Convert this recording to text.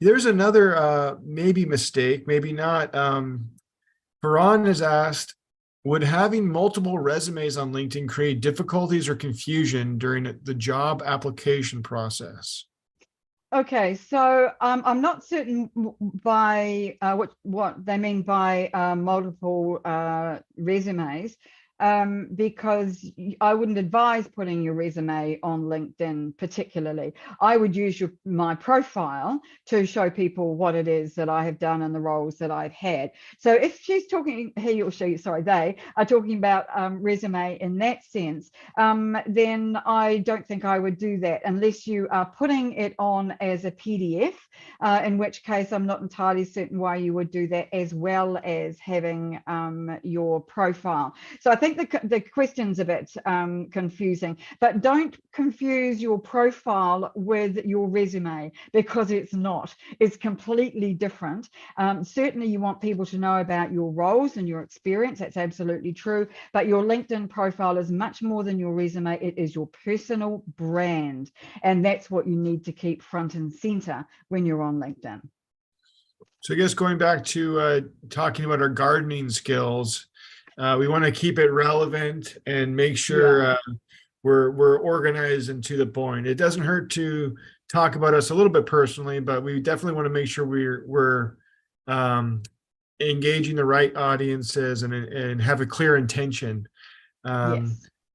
There's another maybe mistake, maybe not. Faran has asked, would having multiple resumes on LinkedIn create difficulties or confusion during the job application process? Okay, so I'm not certain by what they mean by multiple resumes, because I wouldn't advise putting your resume on LinkedIn particularly. I would use my profile to show people what it is that I have done and the roles that I've had. So if she's talking, he or she, sorry, they are talking about resume in that sense, then I don't think I would do that unless you are putting it on as a PDF, in which case I'm not entirely certain why you would do that as well as having your profile. So I think the question's a bit confusing, but don't confuse your profile with your resume, because it's not. It's completely different. Certainly you want people to know about your roles and your experience. That's absolutely true. But your LinkedIn profile is much more than your resume. It is your personal brand. And that's what you need to keep front and center when you're on LinkedIn. So I guess going back to talking about our gardening skills, we want to keep it relevant and make sure we're organized and to the point. It doesn't hurt to talk about us a little bit personally, but we definitely want to make sure we're engaging the right audiences and have a clear intention. Yes.